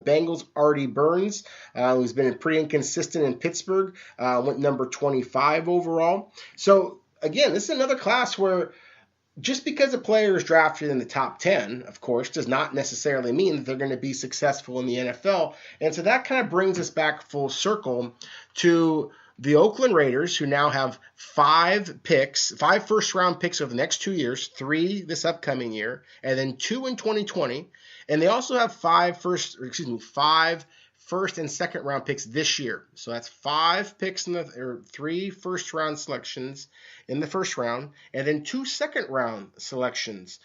Bengals, Artie Burns, who's been pretty inconsistent in Pittsburgh, went number 25 overall. So, again, this is another class where just because a player is drafted in the top 10, of course, does not necessarily mean that they're going to be successful in the NFL. And so that kind of brings us back full circle to the Oakland Raiders, who now have 5 first-round picks over the next 2 years, 3 this upcoming year, and then 2 in 2020. And they also have 5 first and second round picks this year. So that's 5 picks 3 first round selections in the first round, and then 2 second round selections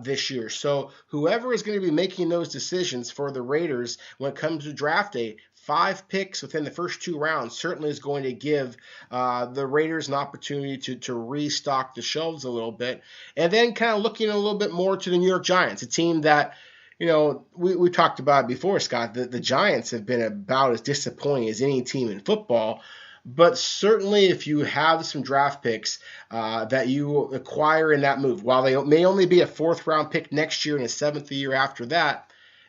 this year. So whoever is going to be making those decisions for the Raiders when it comes to draft day, 5 picks within the first 2 rounds certainly is going to give the Raiders an opportunity to restock the shelves a little bit. And then kind of looking a little bit more to the New York Giants, a team that, we talked about it before, Scott. The Giants have been about as disappointing as any team in football. But certainly if you have some draft picks that you acquire in that move, while they may only be a 4th-round pick next year and a 7th the year after that,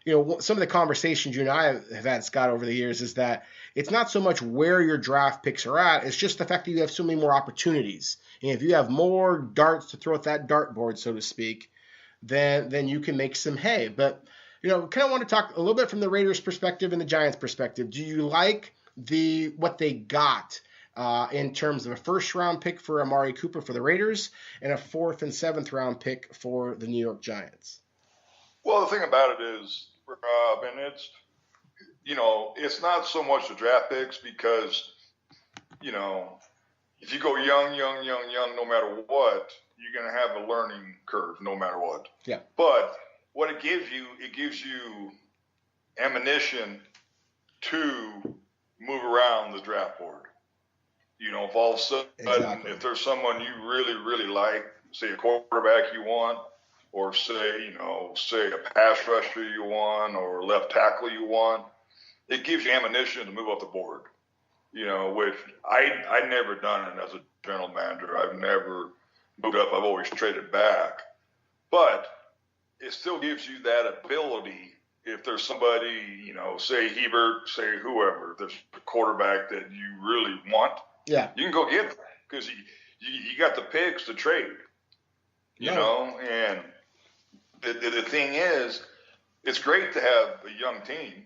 some of the conversations you and I have had, Scott, over the years is that it's not so much where your draft picks are at, it's just the fact that you have so many more opportunities. And if you have more darts to throw at that dartboard, so to speak, then you can make some hay. But, kind of want to talk a little bit from the Raiders' perspective and the Giants' perspective. Do you like what they got in terms of a first-round pick for Amari Cooper for the Raiders and a 4th and 7th-round pick for the New York Giants? Well, the thing about it is, Rob, and it's not so much the draft picks because, if you go young, no matter what, you're going to have a learning curve no matter what. Yeah. But what it gives you ammunition to move around the draft board. If all of a sudden, if there's someone you really, really like, say a quarterback you want, or say a pass rusher you want, or left tackle you want, it gives you ammunition to move up the board. Which I never done it as a general manager. I've never moved up. I've always traded back. But it still gives you that ability. If there's somebody, say Hebert, say whoever, there's a quarterback that you really want, yeah, you can go get him because you got the picks to trade. And the thing is, it's great to have a young team.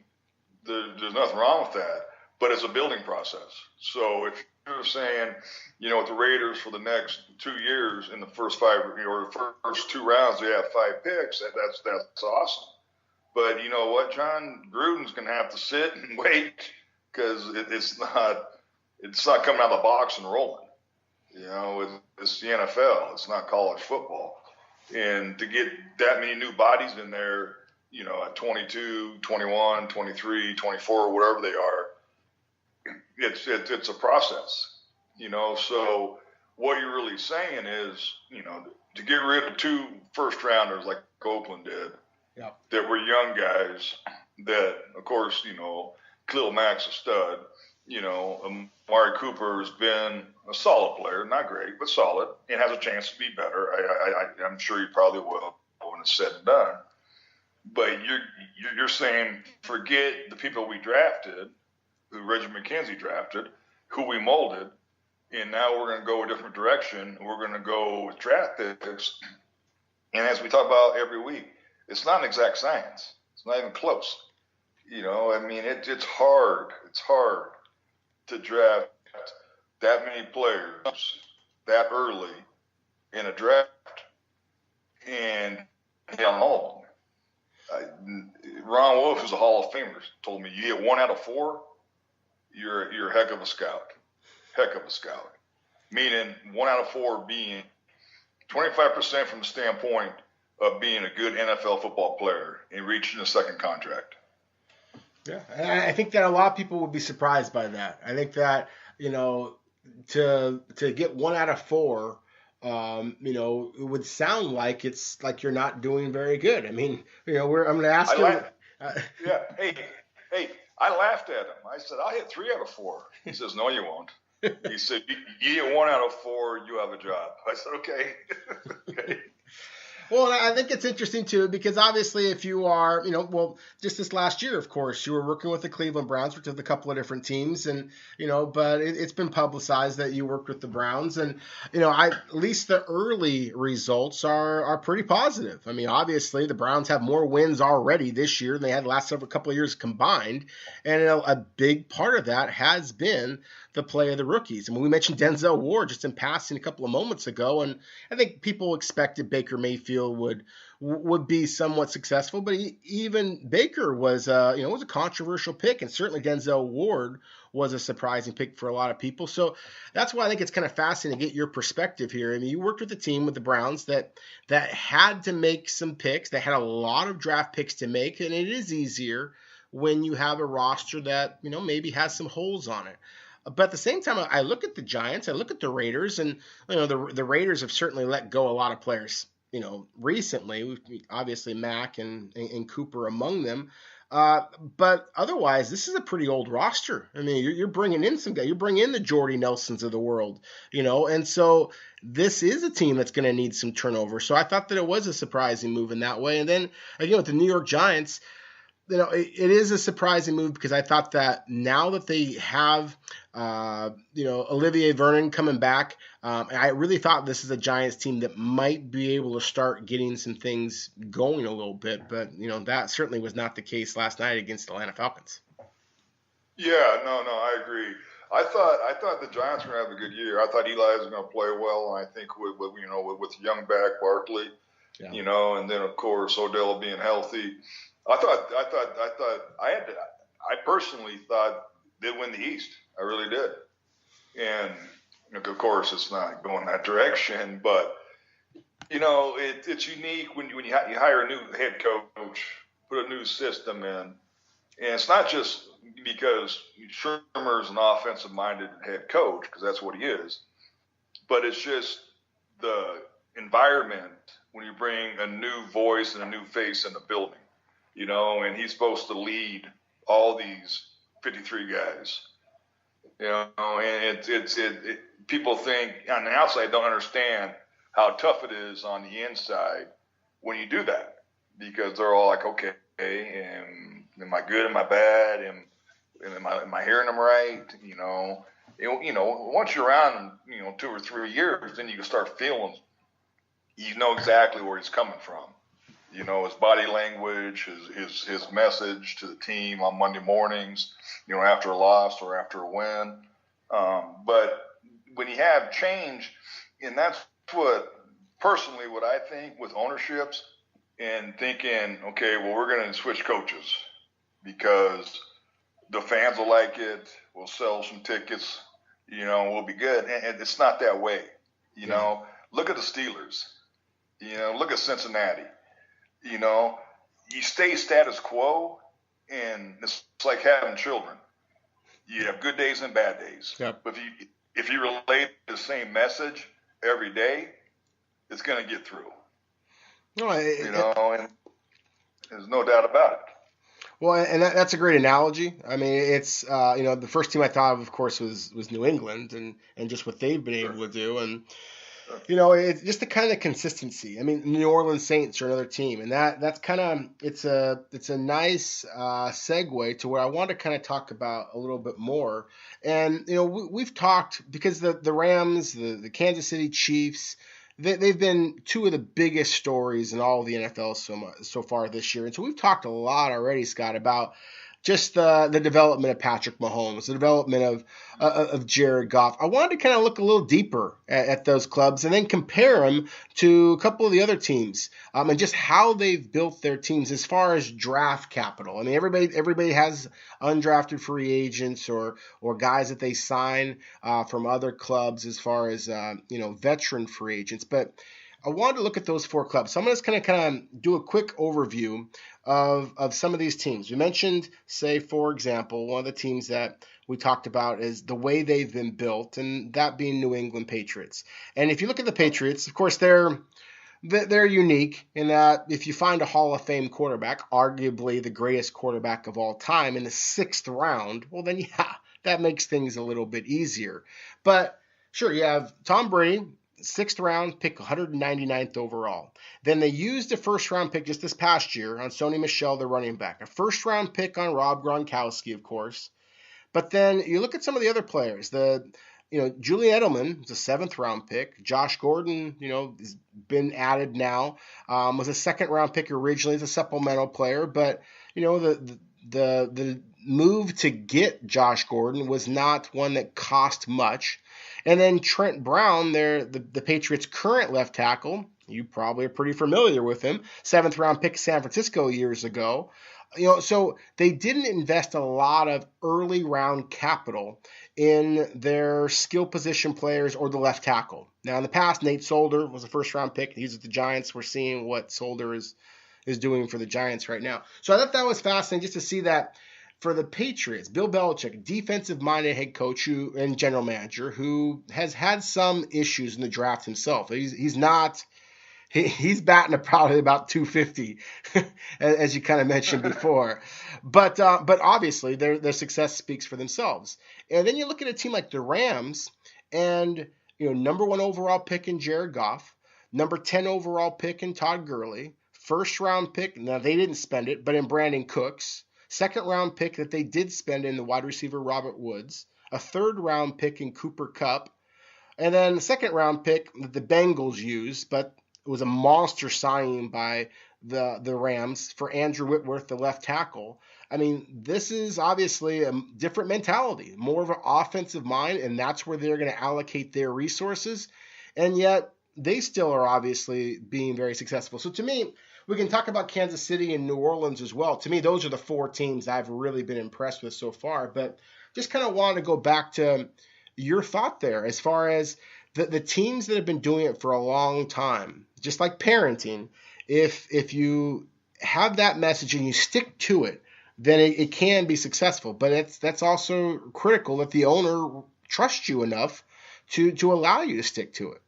There's nothing wrong with that, but it's a building process. So if you're saying, with the Raiders for the next 2 years in the first 5 or the first 2 rounds, they have 5 picks, that's awesome. But you know what, John Gruden's going to have to sit and wait because it's not coming out of the box and rolling. It's the NFL. It's not college football. And to get that many new bodies in there, at 22, 21, 23, 24, whatever they are, it's a process. So what you're really saying is, to get rid of 2 first-rounders like Oakland did, yeah, that were young guys that, of course, Khalil Mack's a stud. Amari Cooper has been a solid player, not great, but solid, and has a chance to be better. I'm sure he probably will when it's said and done. But you're saying forget the people we drafted, who Reggie McKenzie drafted, who we molded, and now we're going to go a different direction. We're going to go with draft picks. And as we talk about every week, it's not an exact science. It's not even close. It's hard. It's hard to draft that many players that early in a draft and hit on all of them. Ron Wolf, who's a Hall of Famer, told me you get 1 out of 4, you're a heck of a scout. Heck of a scout. Meaning 1 out of 4 being 25% from the standpoint of being a good NFL football player and reaching a second contract. Yeah, and I think that a lot of people would be surprised by that. I think that, to get 1 out of 4, it would sound like it's like you're not doing very good. I mean, I'm going to ask you. Yeah. Hey, I laughed at him. I said, I'll hit 3 out of 4. He says, no, you won't. He said, you get 1 out of 4, you have a job. I said, okay. Okay. Well, I think it's interesting, too, because obviously if you are, just this last year, of course, you were working with the Cleveland Browns, which is a couple of different teams, and, but it's been publicized that you worked with the Browns, and, at least the early results are pretty positive. I mean, obviously, the Browns have more wins already this year than they had the last couple of years combined, and a big part of that has been the play of the rookies. I mean, we mentioned Denzel Ward just in passing a couple of moments ago, and I think people expected Baker Mayfield would be somewhat successful, but even Baker was was a controversial pick, and certainly Denzel Ward was a surprising pick for a lot of people. So that's why I think it's kind of fascinating to get your perspective here. I mean, you worked with a team with the Browns that had to make some picks. They had a lot of draft picks to make, and it is easier when you have a roster that maybe has some holes on it. But at the same time, I look at the Giants, I look at the Raiders, and the Raiders have certainly let go a lot of players, recently. Obviously, Mack and Cooper among them. But otherwise, this is a pretty old roster. I mean, you're bringing in some guys. You're bringing in the Jordy Nelsons of the world, and so this is a team that's going to need some turnover. So I thought that it was a surprising move in that way. And then, again, with the New York Giants, it is a surprising move because I thought that now that they have, Olivier Vernon coming back, I really thought this is a Giants team that might be able to start getting some things going a little bit. But, that certainly was not the case last night against the Atlanta Falcons. Yeah, no, I agree. I thought the Giants were going to have a good year. I thought Eli was going to play well, and I think with young back Barkley, and then of course Odell being healthy. I personally thought they'd win the East. I really did. And of course it's not going that direction, but it's unique when you hire a new head coach, put a new system in, and it's not just because Shermer's an offensive-minded head coach, because that's what he is, but it's just the environment when you bring a new voice and a new face in the building. And he's supposed to lead all these 53 guys. And people think on the outside don't understand how tough it is on the inside when you do that, because they're all like, okay, am I good? Am I bad? Am I hearing them right? Once you're around, 2 or 3 years, then you can start feeling. You know exactly where he's coming from. His body language, his message to the team on Monday mornings, after a loss or after a win. But when you have change, and that's what I think with ownerships and thinking, okay, well, we're going to switch coaches because the fans will like it. We'll sell some tickets, we'll be good. And it's not that way. Look at the Steelers, look at Cincinnati. You stay status quo, and it's like having children. You have good days and bad days. Yep. But if you relay the same message every day, it's going to get through. No, and there's no doubt about it. Well, and that's a great analogy. I mean, it's the first team I thought of course, was New England, and just what they've been able to do, and. It's just the kind of consistency. I mean, New Orleans Saints are another team, and that's kind of it's a nice segue to where I want to kind of talk about a little bit more. And we've talked because the Rams, the Kansas City Chiefs, they've been two of the biggest stories in all of the NFL so far this year, and so we've talked a lot already, Scott, about just the development of Patrick Mahomes, the development of Jared Goff. I wanted to kind of look a little deeper at those clubs and then compare them to a couple of the other teams and just how they've built their teams as far as draft capital. I mean, everybody has undrafted free agents or guys that they sign from other clubs as far as veteran free agents, but I wanted to look at those 4 clubs. So I'm just going to kind of do a quick overview of some of these teams. We mentioned, say, for example, one of the teams that we talked about is the way they've been built, and that being New England Patriots. And if you look at the Patriots, of course, they're unique in that if you find a Hall of Fame quarterback, arguably the greatest quarterback of all time, in the 6th round, well, then, yeah, that makes things a little bit easier. But sure, you have Tom Brady, 6th round, pick 199th overall. Then they used a first round pick just this past year on Sony Michel, the running back. A first round pick on Rob Gronkowski, of course. But then you look at some of the other players. Julian Edelman was a 7th round pick. Josh Gordon, has been added now. Was a 2nd round pick originally as a supplemental player, but the move to get Josh Gordon was not one that cost much. And then Trent Brown, the Patriots' current left tackle, you probably are pretty familiar with him, 7th round pick San Francisco years ago. So they didn't invest a lot of early round capital in their skill position players or the left tackle. Now, in the past, Nate Solder was a 1st round pick. He's at the Giants. We're seeing what Solder is doing for the Giants right now. So I thought that was fascinating just to see that for the Patriots, Bill Belichick, defensive-minded head coach and general manager who has had some issues in the draft himself. He's batting probably about 250, as you kind of mentioned before. But obviously their success speaks for themselves. And then you look at a team like the Rams, and number 1 overall pick in Jared Goff, number 10 overall pick in Todd Gurley, 1st round pick. Now they didn't spend it, but in Brandon Cooks. 2nd round pick that they did spend in the wide receiver Robert Woods, a 3rd round pick in Cooper Kupp, and then the 2nd round pick that the Bengals used, but it was a monster signing by the Rams for Andrew Whitworth, the left tackle. I mean, this is obviously a different mentality, more of an offensive mind, and that's where they're going to allocate their resources. And yet they still are obviously being very successful. So to me, we can talk about Kansas City and New Orleans as well. To me, those are the 4 teams I've really been impressed with so far. But just kind of wanted to go back to your thought there as far as the teams that have been doing it for a long time, just like parenting. If you have that message and you stick to it, then it can be successful. But that's also critical that the owner trusts you enough to allow you to stick to it.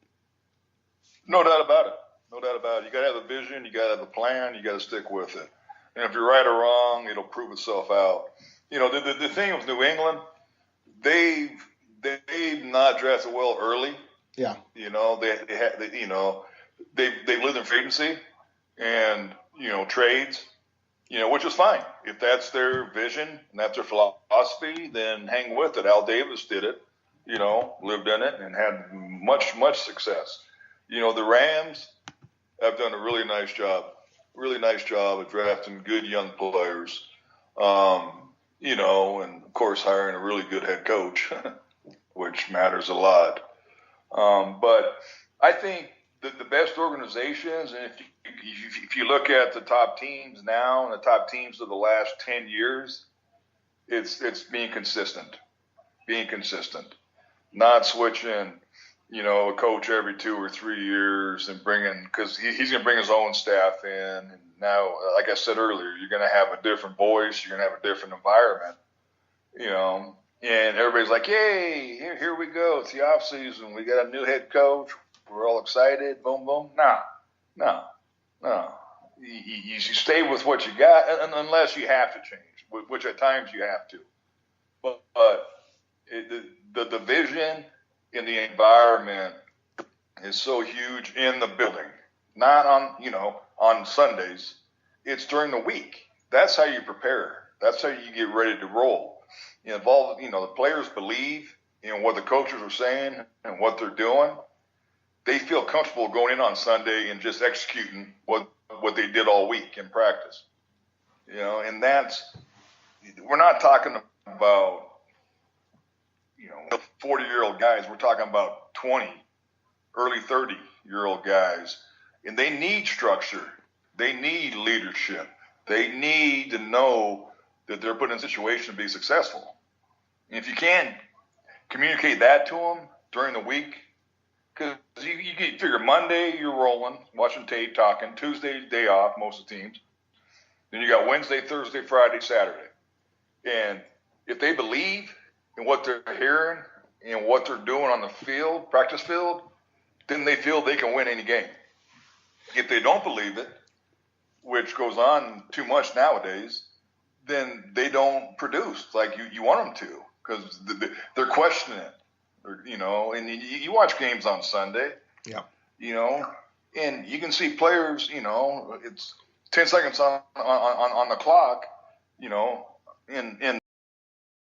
No doubt about it. No doubt about it. You got to have a vision. You got to have a plan. You got to stick with it. And if you're right or wrong, it'll prove itself out. The thing with New England, they've not drafted well early. Yeah. They've lived in free agency and trades. Which is fine. If that's their vision and that's their philosophy, then hang with it. Al Davis did it. Lived in it and had much much success. The Rams have done a really nice job of drafting good young players, and of course hiring a really good head coach, which matters a lot. But I think that the best organizations, and if you look at the top teams now and the top teams of the last 10 years, it's being consistent, not switching a coach every 2 or 3 years and because he's going to bring his own staff in. And now, like I said earlier, you're going to have a different voice. You're going to have a different environment, and everybody's like, hey, here we go. It's the off season. We got a new head coach. We're all excited. Boom, boom. No. You stay with what you got unless you have to change, which at times you have to. But the vision in the environment is so huge in the building, not on Sundays. It's during the week. That's how you prepare. That's how you get ready to roll. The players believe in what the coaches are saying and what they're doing. They feel comfortable going in on Sunday and just executing what they did all week in practice. And we're not talking about 40-year-old guys. We're talking about 20, early 30-year-old guys. And they need structure. They need leadership. They need to know that they're put in a situation to be successful. And if you can't communicate that to them during the week, because you figure Monday you're rolling, watching tape, talking. Tuesday, day off, most of the teams. Then you got Wednesday, Thursday, Friday, Saturday. And if they believe in what they're hearing and what they're doing on the field, practice field, then they feel they can win any game. If they don't believe it, which goes on too much nowadays, then they don't produce like you want them to, because they're questioning it. And you watch games on Sunday, Yeah. You know, and you can see players, you know, it's 10 seconds on the clock, you know, in